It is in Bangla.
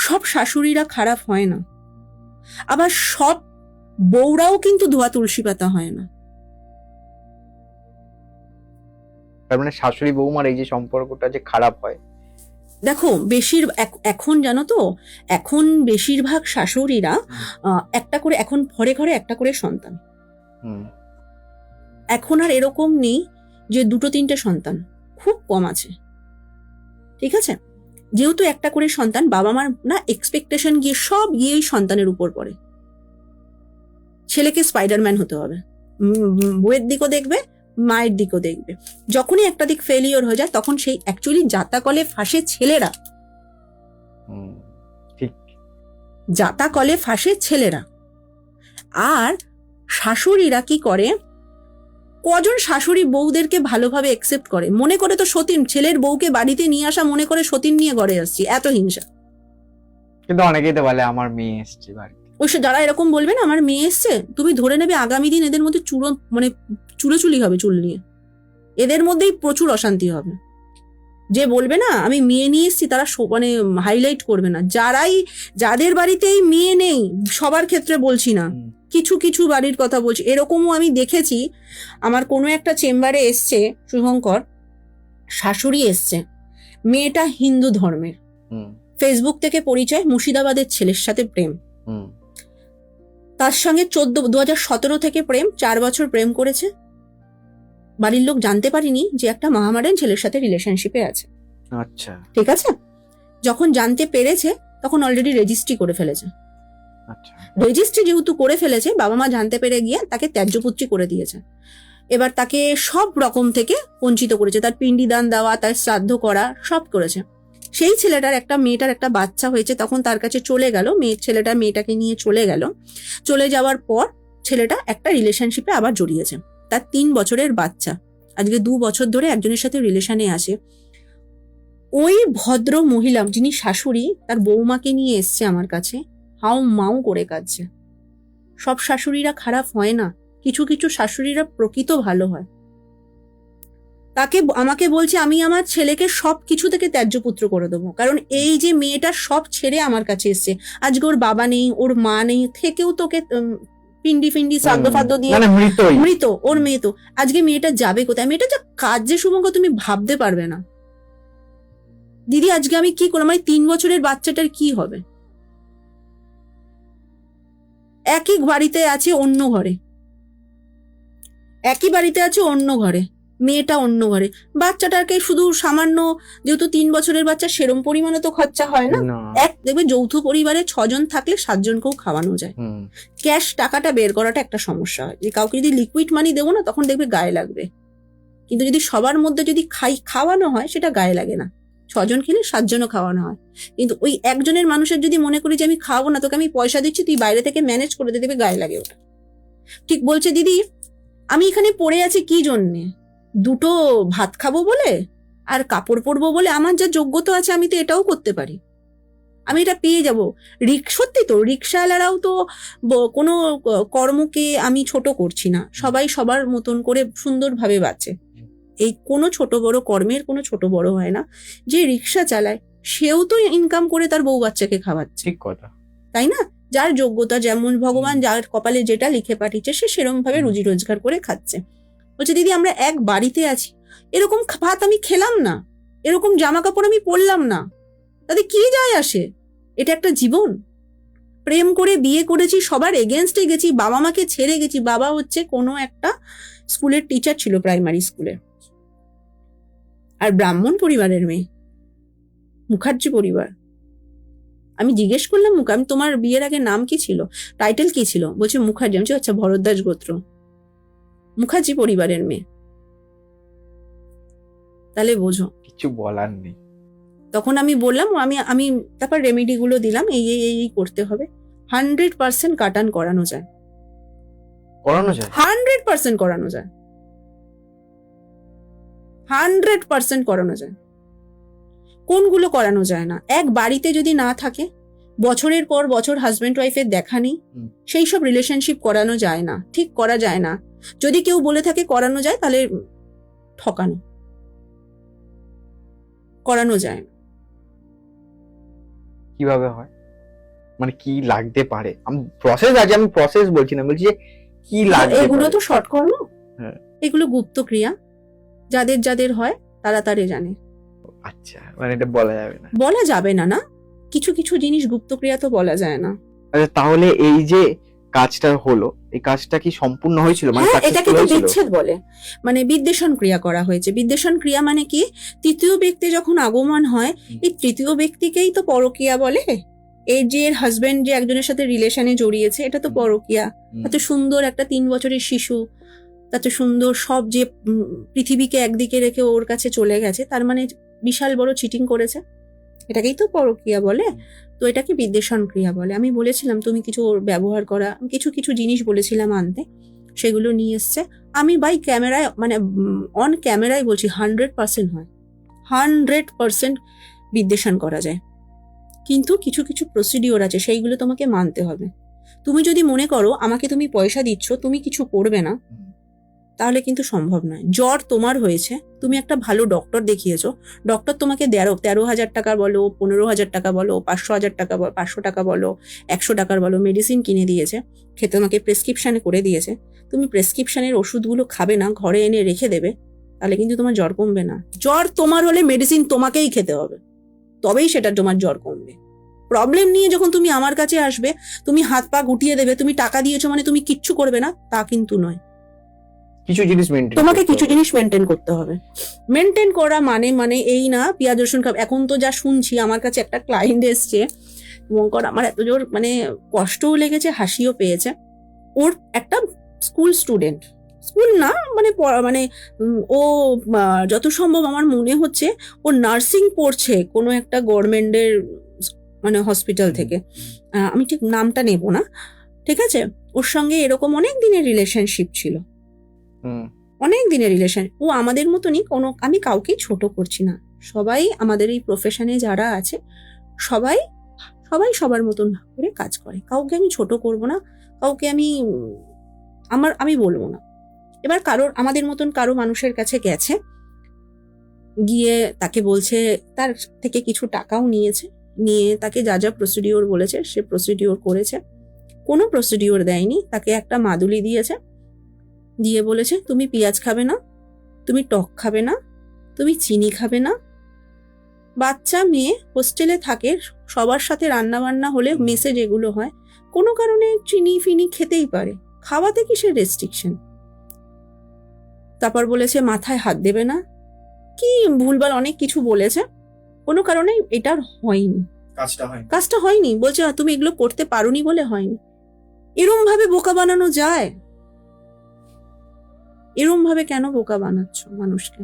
সব শাশুড়িরা খারাপ হয় না, আবার সব বউরাও কিন্তু ধোয়া তুলসী পাতা হয় না। তার মানে শাশুড়ি বৌমার এই যে সম্পর্কটা যে খারাপ হয়, দেখো এখন জানো তো, এখন বেশিরভাগ শাশুড়িরা একটা করে, এখন ঘরে ঘরে একটা করে সন্তান। এখন আর এরকম নেই যে 2-3টে সন্তান, খুব কম আছে। ঠিক আছে, যেহেতু একটা করে সন্তান, বাবা মার না এক্সপেকটেশন গিয়েই সন্তানের উপর পড়ে। ছেলেকে স্পাইডারম্যান হতে হবে, বউয়ের দিকও দেখবে, মায়ের দিকও দেখবে। যখনই একটা দিক ফেলিওর হয়ে যায় তখন সেই অ্যাকচুয়ালি জাতাকলে ফাঁসে ছেলেরা, ঠিক, জাতাকলে ফাঁসে ছেলেরা। আর শাশুড়িরা কি করে, কজন শাশুড়ি বউদেরকে ভালোভাবে একসেপ্ট করে, মনে করে তো সতীন, ছেলের বউকে বাড়িতে নিয়ে আসা মনে করে সতীন নিয়ে ঘরে আসছি, এত হিংসা। কিন্তু অনেকেই তো বলে আমার মেয়ে এসছে বাড়িতে। ওই যারা এরকম বলবে না আমার মেয়ে এসছে, তুমি ধরে নেবে আগামী দিন এদের মধ্যে চুলোচুলি হবে, চুল নিয়ে এদের মধ্যেই প্রচুর অশান্তি হবে। যে বলবে না আমি মেয়ে নিয়ে এসছি, তারা হাইলাইট করবে না। যাদের বাড়িতেই মেয়ে নেই, সবার ক্ষেত্রে বলছি না, কিছু কিছু বাড়ির কথা বলছি, এরকমও আমি দেখেছি। আমার কোনো একটা চেম্বারে এসছে শুভঙ্কর, শাশুড়ি এসছে, মেয়েটা হিন্দু ধর্মের, ফেসবুক থেকে পরিচয়, মুর্শিদাবাদের ছেলের সাথে প্রেম, তার সঙ্গে 2017 থেকে প্রেম, 4 বছর প্রেম করেছে। বাড়ির লোক জানতে পারিনি যে একটা মহামাডান ছেলের সাথে রিলেশনশিপে আছে। আচ্ছা, ঠিক আছে, যখন জানতে পেরেছে তখন অলরেডি রেজিস্ট্রি করে ফেলেছে। আচ্ছা, রেজিস্ট্রি যেহেতু করে ফেলেছে, বাবা মা জানতে পেরে গিয়ে তাকে ত্যায্যপুত্রী করে দিয়েছে। এবার তাকে সব রকম থেকে বঞ্চিত করেছে, তার পিণ্ডি দান দেওয়া, তার শ্রাদ্ধ করা, সব করেছে। সেই মেয়েটার একটা বাচ্চা হয়েছে, তখন তার কাছে চলে গেল, ছেলেটা মেয়েটাকে নিয়ে চলে গেল। চলে যাওয়ার পর ছেলেটা একটা রিলেশনশিপে আবার জড়িয়েছে, তার 3 বছরের বাচ্চা, আজকে 2 বছর ধরে একজনের সাথে রিলেশনে আসে। ওই ভদ্র মহিলা যিনি শাশুড়ি, তার বৌমাকে নিয়ে এসছে আমার কাছে, হাউ মাউ করে কাঁদছে। সব শাশুড়িরা খারাপ হয় না, কিছু কিছু শাশুড়িরা প্রকৃত ভালো হয়। আমাকে বলছে আমি আমার ছেলেকে সব কিছু থেকে ত্যায্যপুত্র করে দেবো, কারণ এই যে মেয়েটা সব ছেড়ে আমার কাছে এসছে, আজকে ওর বাবা নেই, ওর মা নেই, থেকেও তোকে পিন্ডি শ্রাদ্ধ ফাদ্য দিয়ে মৃত, ওর মেয়ে তো, আজকে মেয়েটা যাবে কোথায়? মেয়েটা যা কাজ যে শুভঙ্কর তুমি ভাবতে পারবে না। দিদি আজকে আমি কি করলাম, মানে 3 বছরের বাচ্চাটার কি হবে? একই বাড়িতে আছে অন্য ঘরে, একই বাড়িতে আছে অন্য ঘরে, মেয়েটা অন্য ঘরে, বাচ্চাটাকে শুধু সামান্য, যেহেতু 3 বছরের বাচ্চা, সেরম পরিমাণে তো খরচা হয় না। দেখবে যৌথ পরিবারে 6 জন থাকলে 7 জনকেও খাওয়ানো যায়। ক্যাশ টাকাটা বের করাটা একটা সমস্যা হয়, যে কাউকে যদি লিকুইড মানি দেবো না, তখন দেখবে গায়ে লাগবে। কিন্তু যদি সবার মধ্যে যদি খাওয়ানো হয়, সেটা গায়ে লাগে না। 6 জন খেলে 7 জনও খাওয়ানো হয়। কিন্তু ওই একজনের মানুষের যদি মনে করি যে আমি খাওয়াবো না, তোকে আমি পয়সা দিচ্ছি, তুই বাইরে থেকে ম্যানেজ করে দিয়ে দেবে, গায়ে লাগে ওটা। ঠিক বলছে দিদি, আমি এখানে পড়ে আছি কি জন্যে? 2টো ভাত খাবো বলে আর কাপড় পরবো বলে? আমার যা যোগ্যতা আছে আমি তো এটাও করতে পারি, আমি এটা পেয়ে যাব। সত্যি তো, রিক্সাওয়ালারাও তো কোনো কর্মকে আমি ছোট করছি না, সবাই সবার মতন করে সুন্দরভাবে বাঁচে। এই কোনো ছোট বড় কর্মের কোনো ছোট বড় হয় না। যে রিক্সা চালায় সেও তো ইনকাম করে তার বউ বাচ্চাকে খাওয়াচ্ছে, ঠিক কথা, তাই না? যার যোগ্যতা যেমন, ভগবান যার কপালে যেটা লিখে পাঠিয়েছে, সে সেরকম ভাবে রুজি রোজগার করে খাচ্ছে। বলছে দিদি আমরা এক বাড়িতে আছি, এরকম ভাত আমি খেলাম না, এরকম জামা কাপড় আমি পরলাম না, তাতে কি যায় আসে? এটা একটা জীবন। প্রেম করে বিয়ে করেছি, সবার এগেনস্টে গেছি, বাবা মাকে ছেড়ে গেছি। বাবা হচ্ছে কোনো একটা স্কুলের টিচার ছিল, প্রাইমারি স্কুলে, আর ব্রাহ্মণ পরিবারের মেয়ে, মুখার্জি পরিবার। আমি জিজ্ঞেস করলাম, আমি তোমার বিয়ের আগে নাম কি ছিল, টাইটেল কি ছিল? বলছে মুখার্জি। আমি আচ্ছা, ভরদ্বাজ গোত্র, মুখার্জি পরিবারের মেয়ে। তাহলে বোঝো, কিছু বলার নেই। তখন আমি বললাম, আমি তারপর রেমেডি গুলো দিলাম, এই করতে হবে। 100% কাটান করানো যায়, 100% করানো যায়, 100% করানো যায়। কোনগুলো করানো যায় না? এক বাড়িতে যদি না থাকে, বছরের পর বছর হাজব্যান্ড ওয়াইফের দেখা নেই, সেই সব রিলেশনশিপ করানো যায় না, ঠিক করা যায় না। যদি কেউ বলে থাকে করানো যায়, তাহলে ঠকানো, করানো যায় না। কিভাবে হয়, মানে কি লাগতে পারে? আমি প্রসেস আছে, আমি প্রসেস বলছি না, বলছি যে কি লাগতে এগুলো পারে? তো শর্ট কর্ম, হ্যাঁ। এগুলো গুপ্ত ক্রিয়া, যাদের যাদের হয় তারা জানে। আচ্ছা, মানে এটা বলা যাবে না? বলা যাবে না, না কিছু কিছু জিনিস গুপ্ত ক্রিয়া তো বলা যায় না। আচ্ছা, তাহলে এই যে কাজটা হলো, এই কাজটা কি সম্পূর্ণ হয়েছিল, মানে হ্যাঁ, এটাকে সাকসেসফুল তো হয়েছিল? বিচ্ছেদ বলে, মানে বিদ্বেষণ ক্রিয়া করা হয়েছে। বিদ্বেষণ ক্রিয়া মানে কি, তৃতীয় ব্যক্তি যখন আগমন হয়, এই তৃতীয় ব্যক্তিকেই তো পরকীয়া বলে। এই যে হাজবেন্ড যে একজনের সাথে রিলেশনে জড়িয়েছে, এটা তো পরকীয়া। এত সুন্দর একটা 3 বছরের শিশু, এত সুন্দর সব যে পৃথিবীকে একদিকে রেখে ওর কাছে চলে গেছে, তার মানে বিশাল বড় চিটিং করেছে, এটাকেই তো পরকীয়া বলে। তো এটাকে বিদ্বেষণ ক্রিয়া বলে। আমি বলেছিলাম তুমি কিছু ওর ব্যবহার করা, কিছু কিছু জিনিস বলেছিলাম আনতে, সেগুলো নিয়ে এসছে। আমি বাই ক্যামেরায়, মানে অন ক্যামেরায় বলছি 100% হয়, 100% বিদ্বেষণ করা যায়। কিন্তু কিছু কিছু প্রসিডিওর আছে, সেইগুলো তোমাকে মানতে হবে। তুমি যদি মনে করো আমাকে তুমি পয়সা দিচ্ছ, তুমি কিছু করবে না, তাহলে কিন্তু সম্ভব নয়। জ্বর তোমার হয়েছে, তুমি একটা ভালো ডক্টর দেখিয়েছো, ডক্টর তোমাকে 13,000 টাকা বলো, 15,000 টাকা বলো, 500,000 টাকা, 500 টাকা বলো, 100 টাকার বলো, মেডিসিন কিনে দিয়েছে, খেতে তোমাকে প্রেসক্রিপশনে করে দিয়েছে, তুমি প্রেসক্রিপশনের ওষুধগুলো খাবে না, ঘরে এনে রেখে দেবে, তাহলে কিন্তু তোমার জ্বর কমবে না। জ্বর তোমার হলে মেডিসিন তোমাকেই খেতে হবে, তবেই সেটা তোমার জ্বর কমবে। প্রবলেম নিয়ে যখন তুমি আমার কাছে আসবে, তুমি হাত পা গুটিয়ে দেবে, তুমি টাকা দিয়েছো মানে তুমি কিচ্ছু করবে না, তা কিন্তু নয়। কিছু জিনিস মেনটেন, তোমাকে কিছু জিনিস মেনটেন করতে হবে। মেনটেন করা মানে এই না পেঁয়াজ রসুন খাবে। এখন তো যা শুনছি, আমার কাছে একটা ক্লায়েন্ট এসছে, শুভঙ্কর, আমার এত জোর মানে কষ্টও লেগেছে, হাসিও পেয়েছে। ওর একটা স্কুল স্টুডেন্ট, স্কুল না মানে মানে ও যত সম্ভব আমার মনে হচ্ছে ও নার্সিং পড়ছে কোনো একটা গভর্নমেন্টের মানে হসপিটাল থেকে, আমি ঠিক নামটা নেব না, ঠিক আছে। ওর সঙ্গে এরকম অনেক দিনের রিলেশনশিপ ছিল, অনেক দিনের রিলেশন। ও আমাদের মতনই, কোনো, আমি কাউকেই ছোট করছি না, সবাই আমাদের এই প্রফেশনে যারা আছে সবাই সবাই সবার মতন করে কাজ করে, কাউকে আমি ছোট করব না, কাউকে আমি বলবো না। এবার কারোর আমাদের মতন কারো মানুষের কাছে গেছে, গিয়ে তাকে বলছে, তার থেকে কিছু টাকাও নিয়েছে, নিয়ে তাকে যা যা প্রসিডিওর বলেছে সে প্রসিডিওর করেছে, কোনো প্রসিডিওর দেয়নি, তাকে একটা মাদুলি দিয়েছে, দিয়ে বলেছে তুমি পেঁয়াজ খাবে না, তুমি টক খাবে না, তুমি চিনি খাবে না। বাচ্চা মেয়ে হোস্টেলে থাকে, সবার সাথে রান্না বান্না হলে মেসে যেগুলো হয়, কোনো কারণে চিনি ফিনি খেতেই পারে, খাওয়াতে কিসের রেস্ট্রিকশন। তারপর বলেছে মাথায় হাত দেবে না, কি ভুলভাল অনেক কিছু বলেছে, কোনো কারণে এটার হয়নি, কাজটা হয়নি, বলছে তুমি এগুলো করতে পারোনি বলে হয়নি। এরম ভাবে বোকা বানানো যায়? এরম ভাবে কেন বোকা বানাচ্ছ মানুষকে?